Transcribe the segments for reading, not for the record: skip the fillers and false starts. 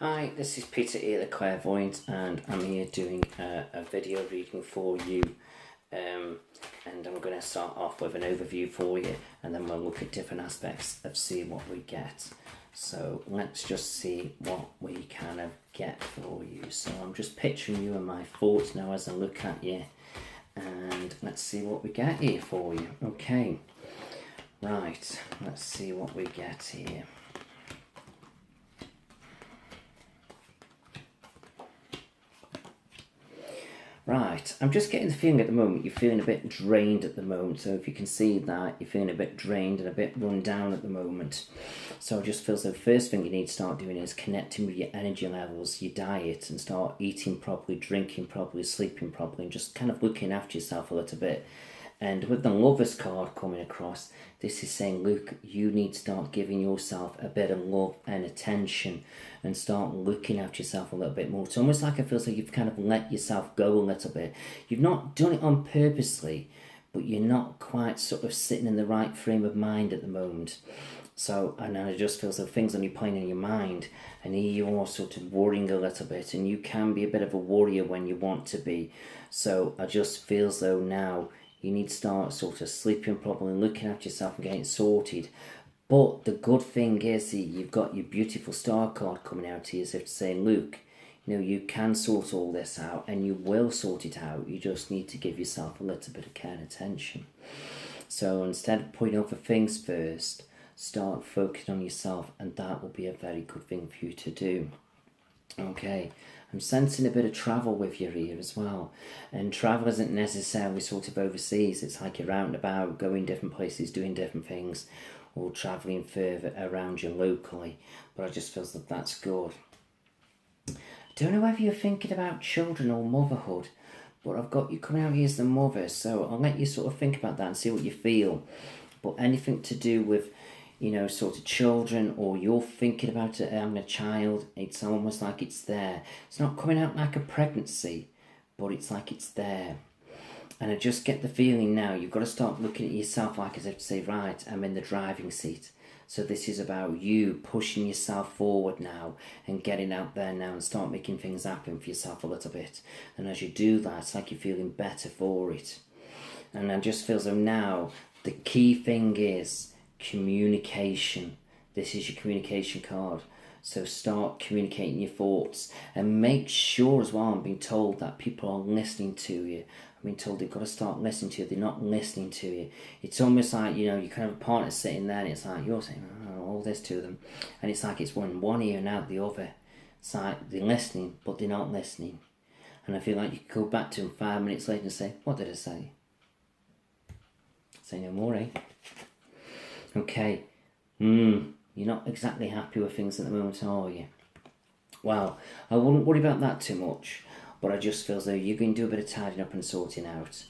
Hi, this is Peter here, the Clairvoyant, and I'm here doing a video reading for you. And I'm going to start off with an overview for you, and then we'll look at different aspects of seeing what we get. So let's just see what we kind of get for you. So I'm just picturing you and my thoughts now as I look at you, and let's see what we get here for you. Okay, right, let's see what we get here. Right, I'm just getting the feeling at the moment you're feeling a bit drained at the moment. So if you can see that, you're feeling a bit drained and a bit run down at the moment. So it just feels the first thing you need to start doing is connecting with your energy levels, your diet, and start eating properly, drinking properly, sleeping properly, and just kind of looking after yourself a little bit. And with the Lovers card coming across, this is saying, Luke, you need to start giving yourself a bit of love and attention and start looking after yourself a little bit more. It's almost like it feels like you've kind of let yourself go a little bit. You've not done it on purposely, but you're not quite sort of sitting in the right frame of mind at the moment. So, and then it just feels like things only playing in your mind, and here you are sort of worrying a little bit, and you can be a bit of a worrier when you want to be. So I just feel as though now you need to start sort of sleeping properly, looking after yourself and getting sorted. But the good thing is that you've got your beautiful star card coming out here as if to say, Luke, you know, you can sort all this out and you will sort it out. You just need to give yourself a little bit of care and attention. So instead of putting over things first, start focusing on yourself, and that will be a very good thing for you to do. Okay, I'm sensing a bit of travel with you here as well. And travel isn't necessarily sort of overseas. It's like you're out and about, going different places, doing different things, or travelling further around you locally. But I just feel that that's good. I don't know whether you're thinking about children or motherhood, but I've got you coming out here as the mother. So I'll let you sort of think about that and see what you feel. But anything to do with, you know, sort of children, or you're thinking about it having a child, it's almost like it's there. It's not coming out like a pregnancy, but it's like it's there. And I just get the feeling now you've got to start looking at yourself like as if to say, right, I'm in the driving seat. So this is about you pushing yourself forward now and getting out there now and start making things happen for yourself a little bit. And as you do that, it's like you're feeling better for it. And I just feel as though now the key thing is communication. This is your communication card. So start communicating your thoughts and make sure as well, I'm being told that people are listening to you. I'm being told they've got to start listening to you. They're not listening to you. It's almost like, you know, you kind of a partner sitting there and it's like you're saying all this to them, and it's like it's one ear and out the other. It's like they're listening but they're not listening. And I feel like you could go back to them 5 minutes later and say, what did I say? Say no more, eh? Okay, you're not exactly happy with things at the moment, are you? Well, I wouldn't worry about that too much, but I just feel as though you're going to do a bit of tidying up and sorting out.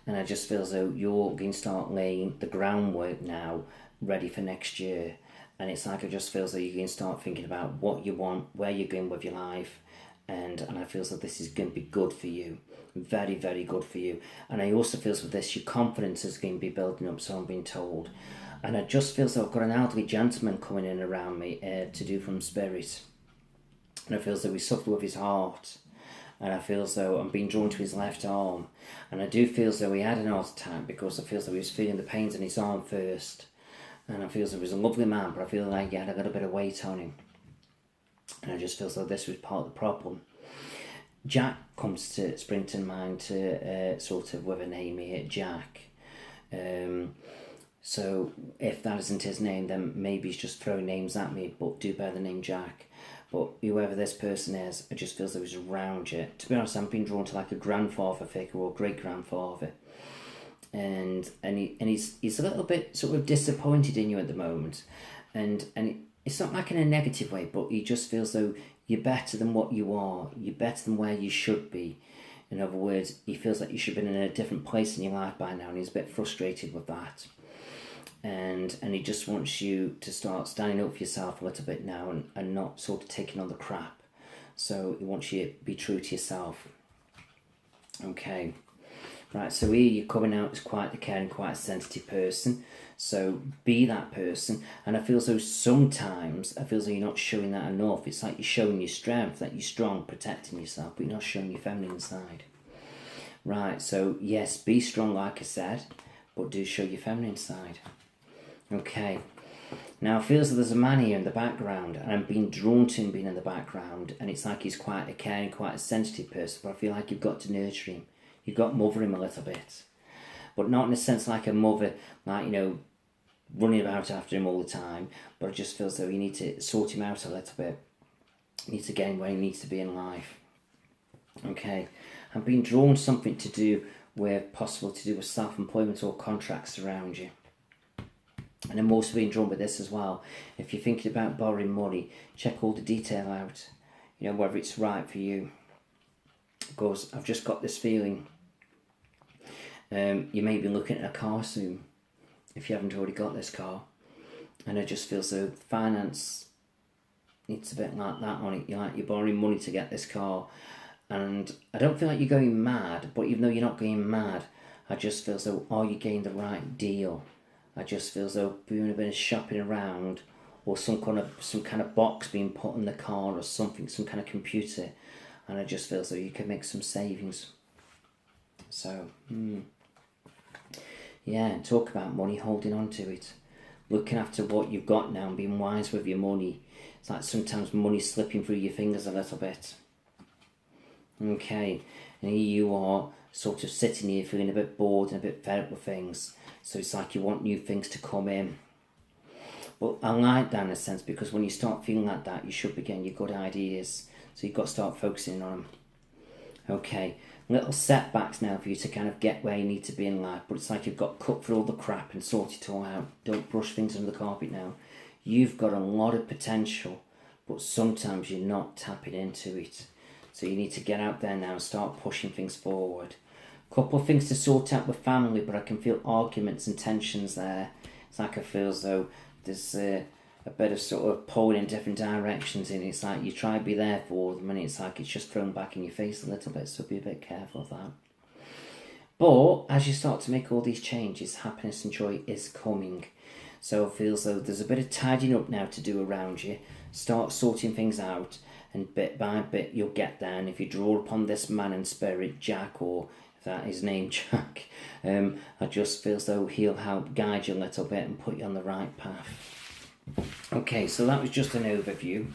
And I just feel as though you're going to start laying the groundwork now, ready for next year. And it's like I just feel as though you're going to start thinking about what you want, where you're going with your life. And I feel as though this is going to be good for you. Very, very good for you. And I also feel as though this, your confidence is going to be building up, so I'm being told. And I just feel as though I've got an elderly gentleman coming in around me to do from spirit. And I feel as though he suffered with his heart. And I feel as though I'm being drawn to his left arm. And I do feel as though he had an heart attack because I feel as though he was feeling the pains in his arm first. And I feel as though he was a lovely man, but I feel like he had a little bit of weight on him. And I just feel as though this was part of the problem. Jack comes to spring to mind to sort of with a name here, Jack. So if that isn't his name, then maybe he's just throwing names at me, but do bear the name Jack. But whoever this person is, it just feels like he's around you. To be honest, I'm being drawn to like a grandfather figure or great-grandfather. And he's a little bit sort of disappointed in you at the moment. And it's not like in a negative way, but he just feels though you're better than what you are. You're better than where you should be. In other words, he feels like you should have been in a different place in your life by now, and he's a bit frustrated with that. And he just wants you to start standing up for yourself a little bit now and not sort of taking on the crap. So he wants you to be true to yourself. Okay. Right, so here you're coming out as quite the caring, quite a sensitive person. So be that person. And I feel as though sometimes, I feel as though you're not showing that enough. It's like you're showing your strength, that you're strong, protecting yourself, but you're not showing your feminine side. Right, so yes, be strong like I said, but do show your feminine side. Okay. Now, it feels like there's a man here in the background, and I'm being drawn to him being in the background, and it's like he's quite a caring, quite a sensitive person, but I feel like you've got to nurture him. You've got to mother him a little bit. But not in a sense like a mother, like, running about after him all the time, but it just feels though you need to sort him out a little bit. You need to get him where he needs to be in life. Okay, I'm being drawn something to do with, possible to do with self-employment or contracts around you. And I'm also being drawn with this as well. If you're thinking about borrowing money, check all the detail out. Whether it's right for you. Because I've just got this feeling. You may be looking at a car soon, if you haven't already got this car. And it just feels so finance needs a bit like that on it. You're borrowing money to get this car. And I don't feel like you're going mad, but even though you're not going mad, I just feel as though, are you getting the right deal? I just feel as though doing a bit of shopping around, or some kind of box being put in the car or something, some kind of computer, and I just feel as though you can make some savings. So, yeah, talk about money, holding on to it, looking after what you've got now and being wise with your money. It's like sometimes money slipping through your fingers a little bit. Okay, and here you are, sort of sitting here feeling a bit bored and a bit fed up with things. So it's like you want new things to come in. But I like that in a sense, because when you start feeling like that, you should be getting your good ideas. So you've got to start focusing on them. Okay, little setbacks now for you to kind of get where you need to be in life. But it's like you've got to cut through all the crap and sort it all out. Don't brush things under the carpet now. You've got a lot of potential, but sometimes you're not tapping into it. So you need to get out there now and start pushing things forward. Couple of things to sort out with family, but I can feel arguments and tensions there. It's like I feel as though there's a bit of sort of pulling in different directions, and it's like you try to be there for them, and it's like it's just thrown back in your face a little bit, so be a bit careful of that. But as you start to make all these changes, happiness and joy is coming. So it feels though there's a bit of tidying up now to do around you. Start sorting things out, and bit by bit you'll get there. And if you draw upon this man in spirit, Jack, or that is named Jack, I just feel as though he'll help guide you a little bit and put you on the right path. Okay, so that was just an overview.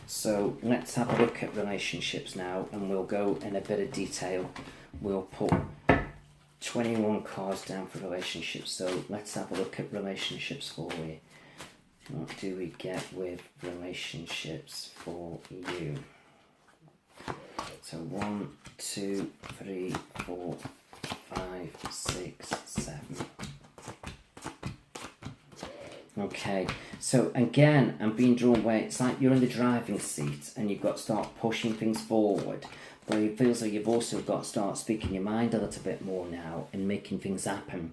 So let's have a look at relationships now, and we'll go in a bit of detail. We'll put 21 cards down for relationships. So let's have a look at relationships for you. What do we get with relationships for you? So 1, 2, 3, 4, 5, 6, 7. Okay, so again, I'm being drawn where it's like you're in the driving seat and you've got to start pushing things forward. But it feels like you've also got to start speaking your mind a little bit more now and making things happen.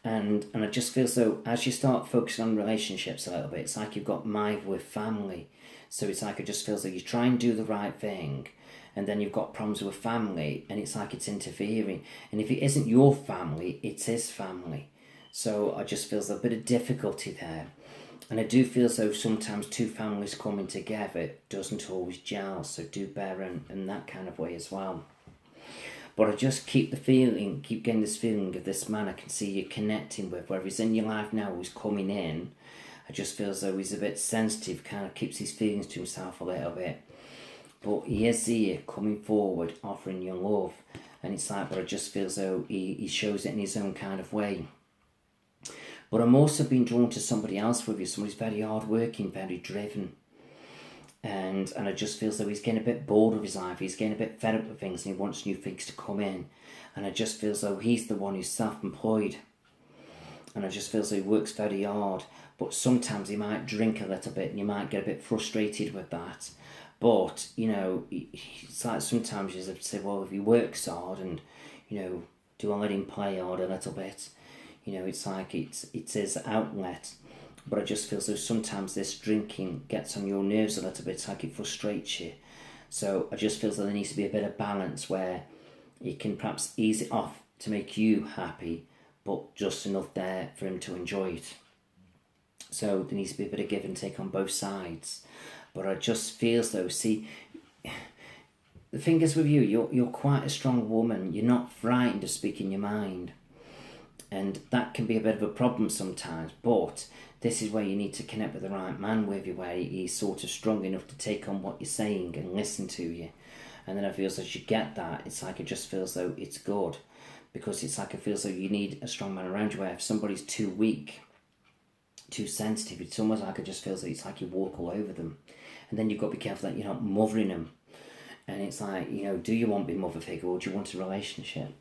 And I just feel so as you start focusing on relationships a little bit, it's like you've got mind with family. So it's like it just feels like you try and do the right thing, and then you've got problems with family, and it's like it's interfering. And if it isn't your family, it's his family. So I just feel there's a bit of difficulty there. And I do feel as though sometimes two families coming together doesn't always gel, so do bear in that kind of way as well. But I just keep getting this feeling of this man I can see you connecting with, whether he's in your life now or he's coming in. I just feel as though he's a bit sensitive, kind of keeps his feelings to himself a little bit. But he is here, coming forward, offering you love. And it's like, but I just feel as though he shows it in his own kind of way. But I'm also being drawn to somebody else with you, somebody's very hard-working, very driven. And I just feel as though he's getting a bit bored of his life, he's getting a bit fed up with things, and he wants new things to come in. And I just feel as though he's the one who's self-employed. And I just feel as though he works very hard. But sometimes he might drink a little bit, and you might get a bit frustrated with that. But, it's like sometimes you say, well, if he works hard and, do I let him play hard a little bit? It's like it's his outlet. But I just feel as though sometimes this drinking gets on your nerves a little bit, it's like it frustrates you. So I just feel as though there needs to be a bit of balance where you can perhaps ease it off to make you happy, but just enough there for him to enjoy it. So there needs to be a bit of give and take on both sides. But I just feel as though, see, the thing is with you, you're quite a strong woman. You're not frightened of speaking your mind. And that can be a bit of a problem sometimes. But this is where you need to connect with the right man with you, where he's sort of strong enough to take on what you're saying and listen to you. And then I feel as you get that, it's like it just feels though it's good. Because it's like it feels like you need a strong man around you, where if somebody's too weak, too sensitive, it's almost like it just feels like it's like you walk all over them. And then you've got to be careful that you're not mothering them. And it's like, do you want to be mother figure, or do you want a relationship?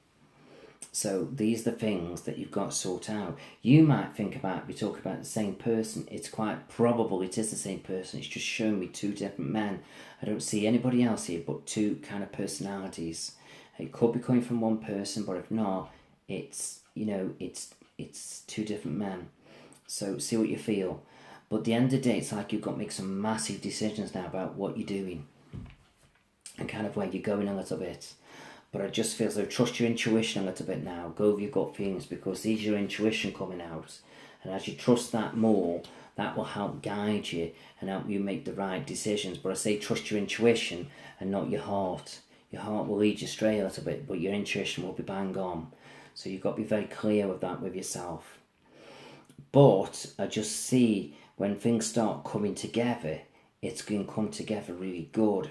So these are the things that you've got to sort out. You might think about, we talk about the same person. It's quite probable it is the same person. It's just showing me two different men. I don't see anybody else here but two kind of personalities. It could be coming from one person, but if not, it's, it's two different men. So see what you feel. But at the end of the day, it's like you've got to make some massive decisions now about what you're doing and kind of where you're going a little bit. But I just feel as though trust your intuition a little bit now. Go with your gut feelings, because these are your intuition coming out. And as you trust that more, that will help guide you and help you make the right decisions. But I say trust your intuition and not your heart. Your heart will lead you astray a little bit, but your intuition will be bang on. So you've got to be very clear with that with yourself. But I just see when things start coming together, it's going to come together really good.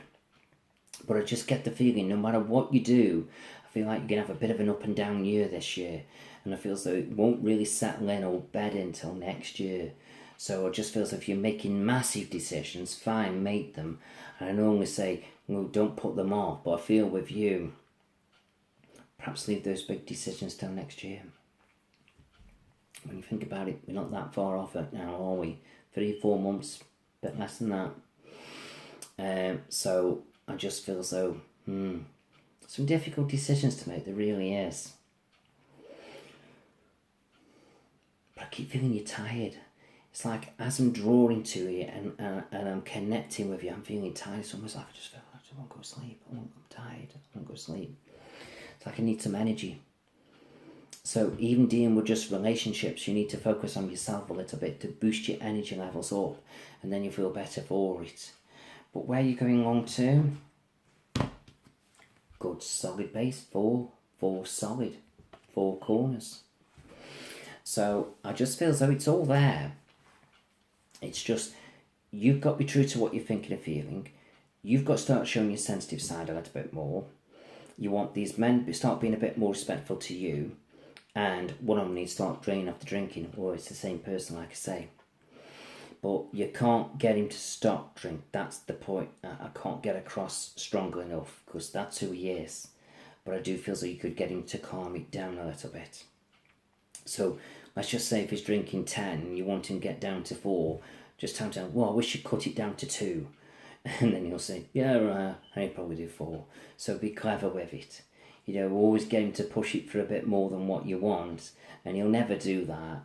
But I just get the feeling no matter what you do, I feel like you're going to have a bit of an up and down year this year. And I feel as though it won't really settle in or bed until next year. So I just feel as if you're making massive decisions, fine, make them. And I normally say, don't put them off. But I feel with you, perhaps leave those big decisions till next year. When you think about it, we're not that far off it now, are we? 3-4 months, a bit less than that. So I just feel as though, some difficult decisions to make, there really is. But I keep feeling you're tired. It's like as I'm drawing to you and I'm connecting with you, I'm feeling tired. It's almost like I just feel like I won't go to sleep. I'm tired, I won't go to sleep. It's like I need some energy. So even dealing with just relationships, you need to focus on yourself a little bit to boost your energy levels up, and then you feel better for it. But where you're going long term, good solid base, four solid, 4 corners. So I just feel as though it's all there. It's just, you've got to be true to what you're thinking and feeling. You've got to start showing your sensitive side a little bit more. You want these men to start being a bit more respectful to you. And one of them needs to start draining off the drinking, or it's the same person, like I say. But you can't get him to stop drink. That's the point. I can't get across strongly enough, because that's who he is. But I do feel as though you could get him to calm it down a little bit. So let's just say if he's drinking 10 and you want him to get down to 4, just tell him, well, I wish you'd cut it down to 2. And then he'll say, yeah, right, I probably do 4. So be clever with it. Always get him to push it for a bit more than what you want. And he'll never do that.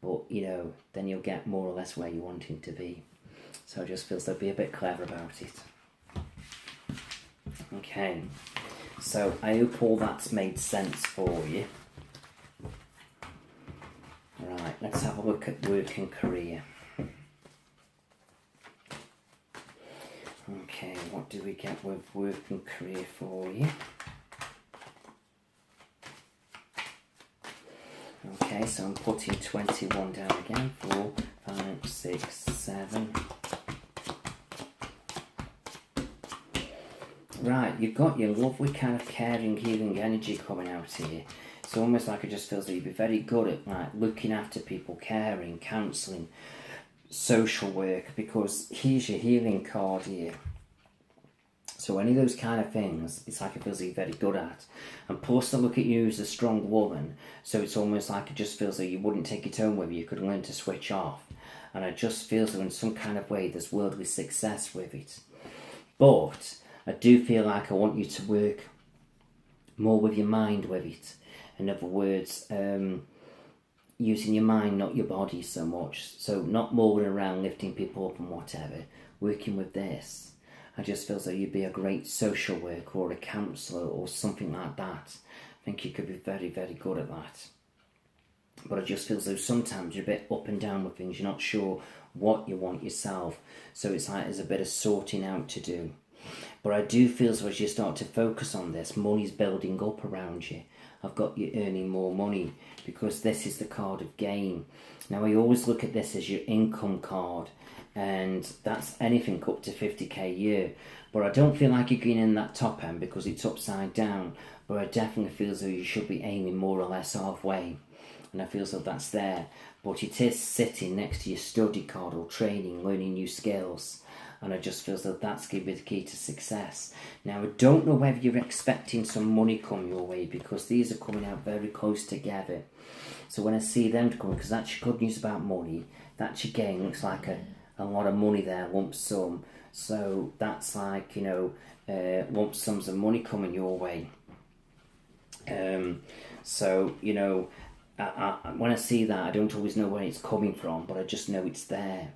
But, then you'll get more or less where you want him to be. So it just feels like be a bit clever about it. Okay. So I hope all that's made sense for you. Right, let's have a look at work and career. Okay, what do we get with work and career for you? Okay, so I'm putting 21 down again. 4, 5, 6, 7. Right, you've got your lovely kind of caring, healing energy coming out here. It's almost like it just feels that you'd be very good at looking after people, caring, counselling, social work, because here's your healing card here. So any of those kind of things, it's like it feels like you're very good at. And plus I look at you as a strong woman, so it's almost like it just feels like you wouldn't take it home with you. You could learn to switch off. And it just feels like in some kind of way there's worldly success with it. But I do feel like I want you to work more with your mind with it. In other words, using your mind, not your body so much. So not moving around, lifting people up and whatever. Working with this. I just feel like you'd be a great social worker or a counsellor or something like that. think you could be very, very good at that. But I just feel as though sometimes you're a bit up and down with things. You're not sure what you want yourself. So it's like there's a bit of sorting out to do. But I do feel as though as you start to focus on this, money's building up around you. I've got you earning more money because this is the card of gain. Now I always look at this as your income card, and that's anything up to 50k a year. But I don't feel like you're getting in that top end because it's upside down. But I definitely feel as though you should be aiming more or less halfway. And I feel as though that's there. But it is sitting next to your study card or training, learning new skills. And I just feel as though that's going to be the key to success. Now, I don't know whether you're expecting some money come your way because these are coming out very close together. So when I see them coming, because that's your good news about money, that's again looks like a lot of money there, lump sum. So that's like, lump sums of money coming your way. So, when I see that, I don't always know where it's coming from, but I just know it's there.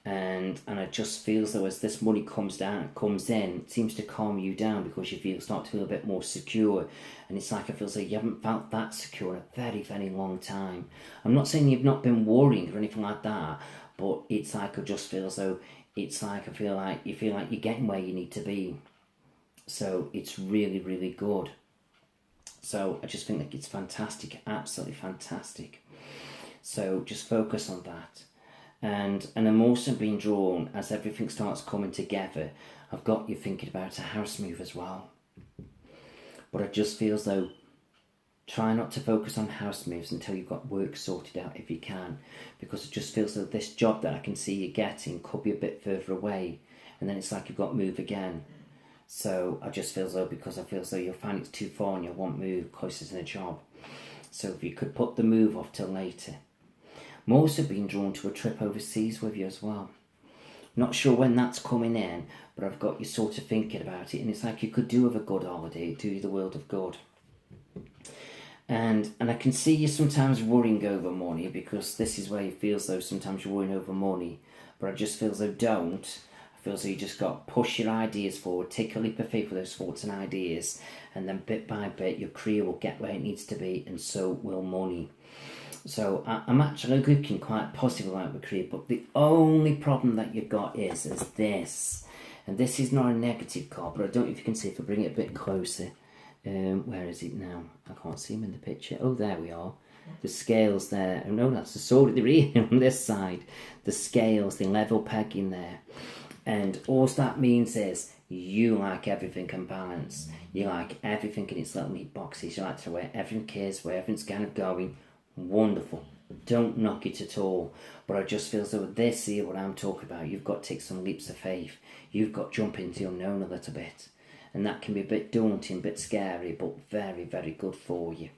And I just feel as though as this money comes in, it seems to calm you down because you start to feel a bit more secure. And it's like I feel as though you haven't felt that secure in a very, very long time. I'm not saying you've not been worrying or anything like that, but it's like I just feel as though it's like I feel like you feel like you're getting where you need to be. So it's really, really good. So I just think that it's fantastic, absolutely fantastic. So just focus on that. And I'm also being drawn, as everything starts coming together, I've got you thinking about a house move as well. But I just feel as though try not to focus on house moves until you've got work sorted out if you can. Because it just feels that this job that I can see you getting could be a bit further away. And then it's like you've got to move again. So I just feel as though, because I feel as though you'll find it's too far and you won't move closer to the job. So if you could put the move off till later. I'm also being drawn to a trip overseas with you as well. Not sure when that's coming in, but I've got you sort of thinking about it, and it's like you could do with a good holiday, do the world of good. And I can see you sometimes worrying over money, because this is where you feel as though sometimes you're worrying over money, but I just feel as though don't. I feel as though you just got to push your ideas forward, take a leap of faith with those thoughts and ideas, and then bit by bit your career will get where it needs to be, and so will money. So I'm actually looking quite positive about the career, but the only problem that you've got is this. And this is not a negative card, but I don't know if you can see if I bring it a bit closer. Where is it now? I can't see him in the picture. Oh, there we are. The scales there. Oh no, that's the sword at the rear on this side. The scales, the level pegging there. And all that means is you like everything in balance. You like everything in its little neat boxes. You like to where everything is, where everything's kind of going. Wonderful. Don't knock it at all. But I just feel as though this here, what I'm talking about, you've got to take some leaps of faith. You've got to jump into the unknown a little bit. And that can be a bit daunting, a bit scary, but very, very good for you.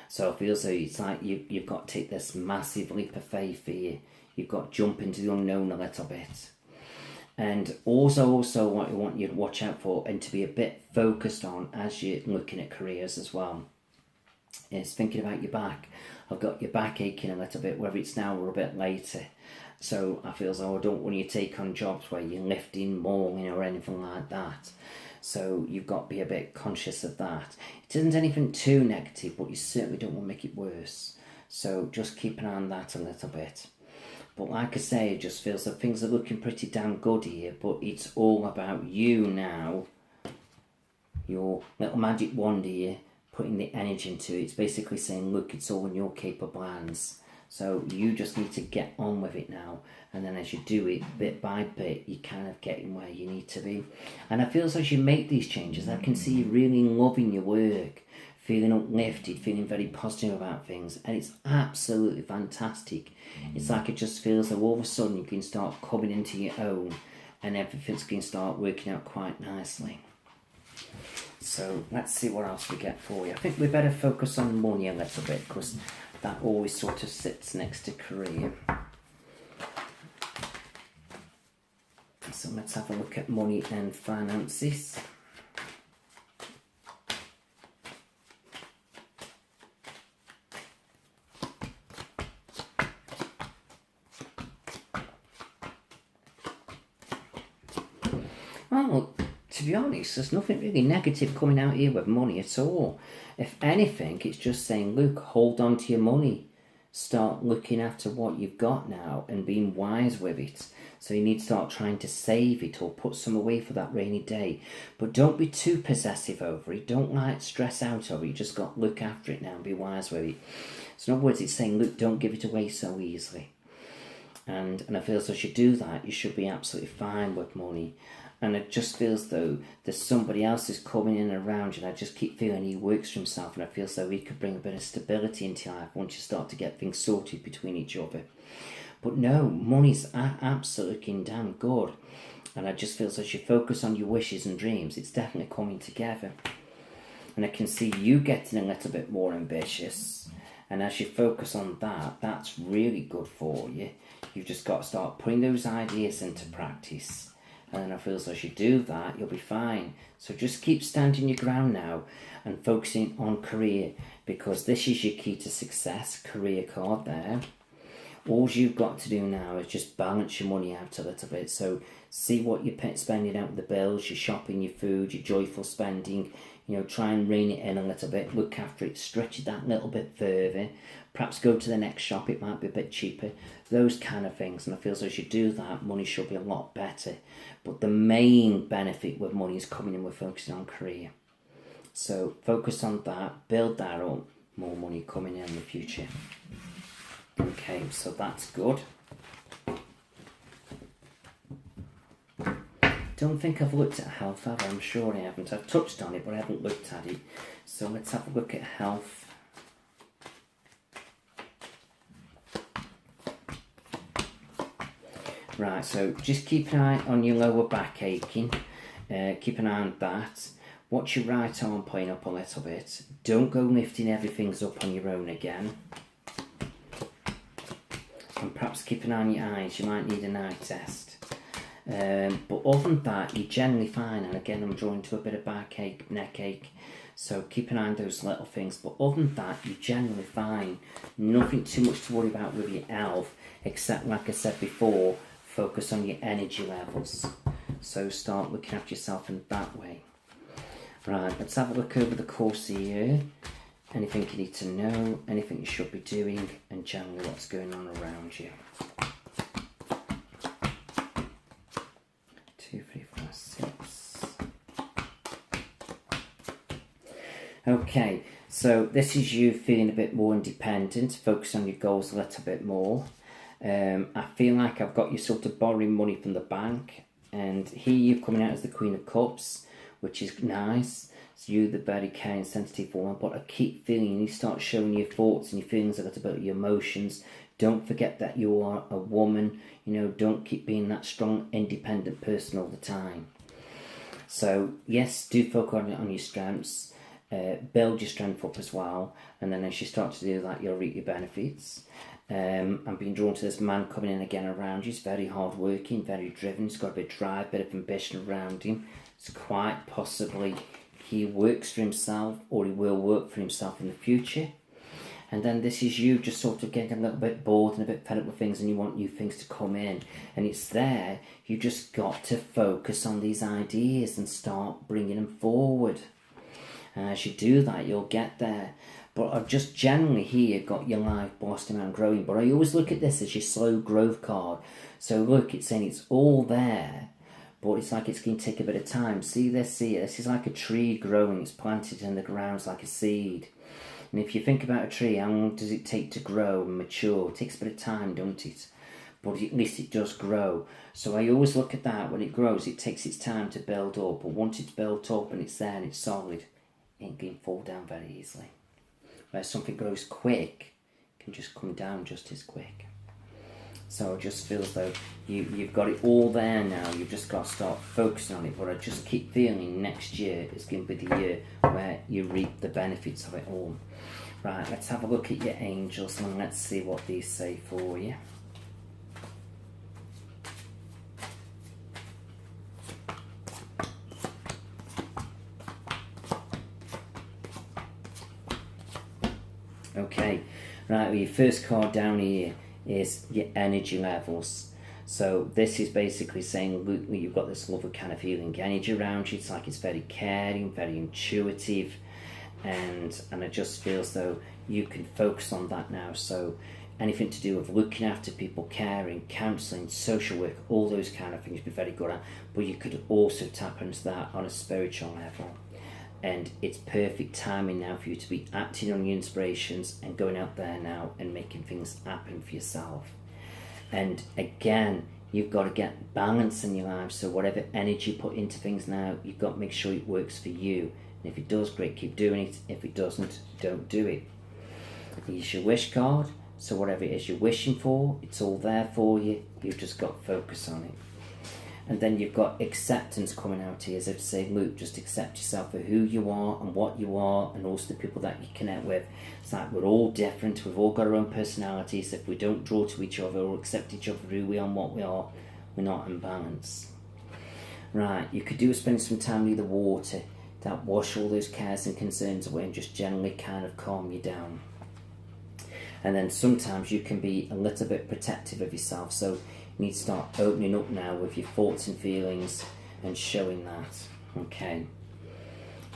So I feel as though it's like you've got to take this massive leap of faith here. You've got to jump into the unknown a little bit. And also what I want you to watch out for and to be a bit focused on as you're looking at careers as well is thinking about your back. I've got your back aching a little bit, whether it's now or a bit later. So I feel as though I don't want you to take on jobs where you're lifting, mauling or anything like that. So you've got to be a bit conscious of that. It isn't anything too negative, but you certainly don't want to make it worse. So just keep an eye on that a little bit. But like I say, it just feels that things are looking pretty damn good here, but it's all about you now. Your little magic wand here, putting the energy into it. It's basically saying, look, it's all in your capable hands. So you just need to get on with it now. And then as you do it, bit by bit, you're kind of getting where you need to be. And I feel as you make these changes, I can see you really loving your work, feeling uplifted, feeling very positive about things. And it's absolutely fantastic. It's like it just feels like all of a sudden you can start coming into your own and everything's going to start working out quite nicely. So let's see what else we get for you. I think we better focus on money a little bit because that always sort of sits next to career. So let's have a look at money and finances. Well, to be honest, there's nothing really negative coming out here with money at all. If anything, it's just saying, look, hold on to your money. Start looking after what you've got now and being wise with it. So you need to start trying to save it or put some away for that rainy day. But don't be too possessive over it. Don't stress out over it. You just got to look after it now and be wise with it. So in other words, it's saying, look, don't give it away so easily. And I feel as you do that, you should be absolutely fine with money. And it just feels though there's somebody else who's coming in and around you, and I just keep feeling he works for himself, and I feel as though he could bring a bit of stability into your life once you start to get things sorted between each other. But no, money's absolutely damn good. And I just feel as you focus on your wishes and dreams, it's definitely coming together. And I can see you getting a little bit more ambitious. And as you focus on that, that's really good for you. You've just got to start putting those ideas into practice. And I feel as you do that, you'll be fine. So just keep standing your ground now and focusing on career, because this is your key to success, career card there. All you've got to do now is just balance your money out a little bit. So see what you're spending out with the bills, your shopping, your food, your joyful spending. You know, try and rein it in a little bit, look after it, stretch it that little bit further. Perhaps go to the next shop, it might be a bit cheaper. Those kind of things. And I feel as you do that, money should be a lot better. But the main benefit with money is coming in with focusing on career. So focus on that, build that up, more money coming in the future. Okay, so that's good. Don't think I've looked at health, have I? I'm sure I haven't. I've touched on it, but I haven't looked at it. So let's have a look at health. Right, so just keep an eye on your lower back aching. Keep an eye on that. Watch your right arm playing up a little bit. Don't go lifting everything up on your own again. And perhaps keep an eye on your eyes. You might need an eye test. But other than that, you're generally fine. And again, I'm drawing to a bit of backache, neck ache. So keep an eye on those little things. But other than that, you're generally fine. Nothing too much to worry about with your health, except, like I said before, focus on your energy levels. So start looking after yourself in that way. Right, let's have a look over the course of the year. Anything you need to know, anything you should be doing, and generally what's going on around you. 2, 3, 4, 6. Okay, so this is you feeling a bit more independent, focus on your goals a little bit more. I feel like I've got you sort of borrowing money from the bank, and here you're coming out as the Queen of Cups, which is nice. So you're the very caring, sensitive woman, but I keep feeling you need to start showing your thoughts and your feelings a little bit, your emotions. Don't forget that you are a woman. You know, don't keep being that strong, independent person all the time. So yes, do focus on your strengths. Build your strength up as well, and then as you start to do that, you'll reap your benefits. I'm being drawn to this man coming in again around you. He's very hard working, very driven. He's got a bit of drive, bit of ambition around him. It's quite possibly he works for himself, or he will work for himself in the future. And then this is you just sort of getting a little bit bored and a bit fed up with things, and you want new things to come in. And it's there. You just got to focus on these ideas and start bringing them forward. And as you do that, you'll get there. But I've just generally here got your life blossoming and growing. But I always look at this as your slow growth card. So look, it's saying it's all there, but it's like it's going to take a bit of time. See this here? This is like a tree growing. It's planted in the ground like a seed. And if you think about a tree, how long does it take to grow and mature? It takes a bit of time, don't it? But at least it does grow. So I always look at that. When it grows, it takes its time to build up. But once it's built up and it's there and it's solid, it ain't going to fall down very easily. Where something grows quick, it can just come down just as quick. So it just feels though you've got it all there now. You've just got to start focusing on it. But I just keep feeling next year is going to be the year where you reap the benefits of it all. Right, let's have a look at your angels and let's see what these say for you. Okay, right, well, your first card down here is your energy levels. So this is basically saying, look, you've got this lovely kind of feeling energy around you. It's like it's very caring, very intuitive, and it just feels though you can focus on that now. So anything to do with looking after people, caring, counselling, social work, all those kind of things you'd be very good at. But you could also tap into that on a spiritual level. And it's perfect timing now for you to be acting on your inspirations and going out there now and making things happen for yourself. And again, you've got to get balance in your life. So whatever energy you put into things now, you've got to make sure it works for you. And if it does, great, keep doing it. If it doesn't, don't do it. Use your wish card. So whatever it is you're wishing for, it's all there for you. You've just got to focus on it. And then you've got acceptance coming out here, as if to say, look, just accept yourself for who you are and what you are, and also the people that you connect with. It's like we're all different, we've all got our own personalities. If we don't draw to each other or accept each other for who we are and what we are, we're not in balance. Right, you could do spend some time near the water, that wash all those cares and concerns away and just generally kind of calm you down. And then sometimes you can be a little bit protective of yourself, so you need to start opening up now with your thoughts and feelings and showing that. Okay.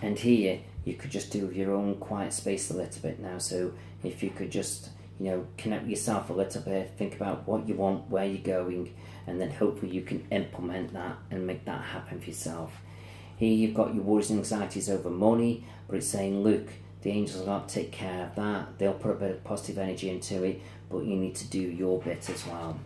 And here you could just do with your own quiet space a little bit now. So if you could just, connect with yourself a little bit, think about what you want, where you're going, and then hopefully you can implement that and make that happen for yourself. Here you've got your worries and anxieties over money, but it's saying, look, the angels will take care of that. They'll put a bit of positive energy into it, but you need to do your bit as well.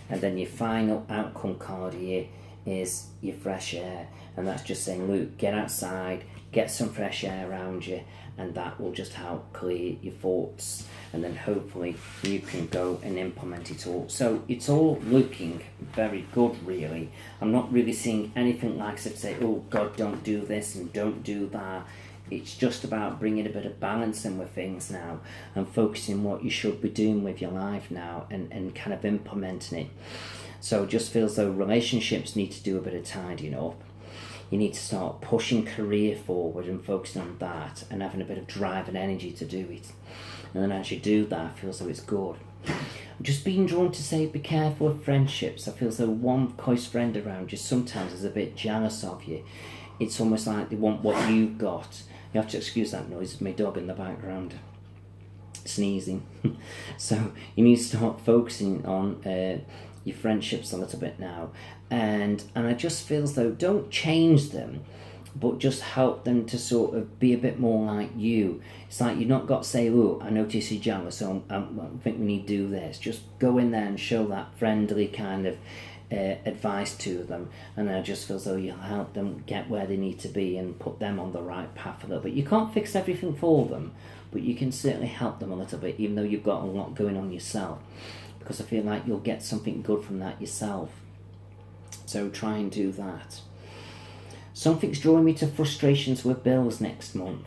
And then your final outcome card here is your fresh air. And that's just saying, look, get outside, get some fresh air around you, and that will just help clear your thoughts. And then hopefully you can go and implement it all. So it's all looking very good, really. I'm not really seeing anything like as if say, oh God, don't do this and don't do that. It's just about bringing a bit of balance in with things now and focusing what you should be doing with your life now and kind of implementing it. So it just feels though relationships need to do a bit of tidying up. You need to start pushing career forward and focusing on that and having a bit of drive and energy to do it. And then as you do that, it feels though it's good. I'm just being drawn to say be careful of friendships. I feel as though one close friend around you sometimes is a bit jealous of you. It's almost like they want what you've got. You have to excuse that noise, it's my dog in the background sneezing. So you need to start focusing on your friendships a little bit now. And I just feel as though don't change them, but just help them to sort of be a bit more like you. It's like you've not got to say, oh, I notice you're jealous, so I think we need to do this. Just go in there and show that friendly kind of advice to them, and I just feel as though you'll help them get where they need to be and put them on the right path a little bit. You can't fix everything for them, but you can certainly help them a little bit, even though you've got a lot going on yourself, because I feel like you'll get something good from that yourself. So try and do that. Something's drawing me to frustrations with bills next month.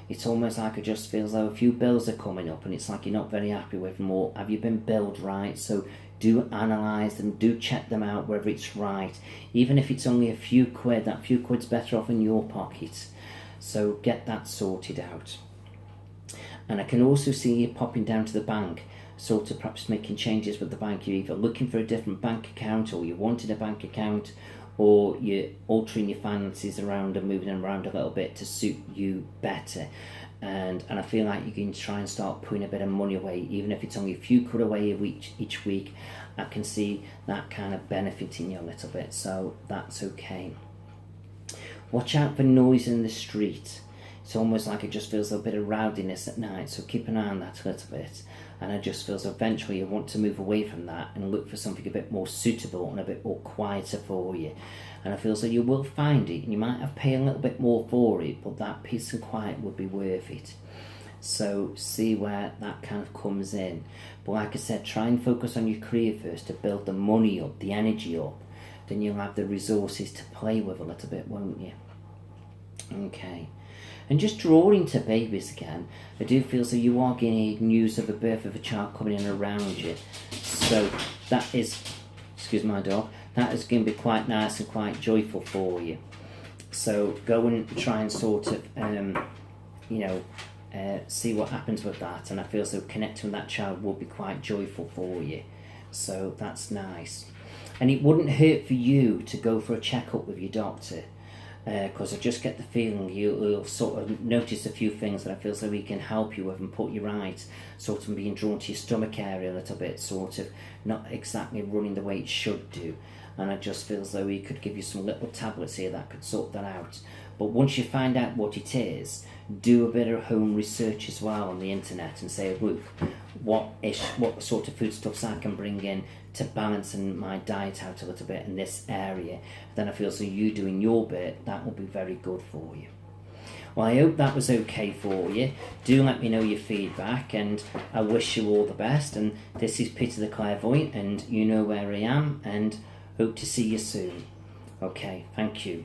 It's almost like I just feel as though a few bills are coming up and it's like you're not very happy with them, or have you been billed right? So do analyse them, do check them out whether it's right. Even if it's only a few quid, that few quid's better off in your pocket. So get that sorted out. And I can also see you popping down to the bank, sort of perhaps making changes with the bank. You're either looking for a different bank account, or you wanted a bank account, or you're altering your finances around and moving them around a little bit to suit you better. And I feel like you can try and start putting a bit of money away, even if it's only a few quid away each week. I can see that kind of benefiting you a little bit, so that's okay. Watch out for noise in the street. It's almost like it just feels a bit of rowdiness at night, so keep an eye on that a little bit. And I just feel eventually you want to move away from that and look for something a bit more suitable and a bit more quieter for you. And I feel so you will find it, and you might have to pay a little bit more for it, but that peace and quiet would be worth it. So see where that kind of comes in. But like I said, try and focus on your career first to build the money up, the energy up. Then you'll have the resources to play with a little bit, won't you? Okay. And just drawing to babies again, I do feel so you are getting news of the birth of a child coming in around you. So that is, excuse my dog, that is going to be quite nice and quite joyful for you. So go and try and sort of, see what happens with that. And I feel so connecting with that child will be quite joyful for you. So that's nice. And it wouldn't hurt for you to go for a checkup with your doctor, because I just get the feeling you'll sort of notice a few things that I feel as though he can help you with and put you right, sort of being drawn to your stomach area a little bit, sort of not exactly running the way it should do. And I just feel as though he could give you some little tablets here that could sort that out. But once you find out what it is, do a bit of home research as well on the internet and say, look, what sort of foodstuffs I can bring in to balance my diet out a little bit in this area. Then I feel so you doing your bit, that will be very good for you. Well, I hope that was okay for you. Do let me know your feedback, and I wish you all the best. And this is Peter the Clairvoyant, and you know where I am, and hope to see you soon. Okay, thank you.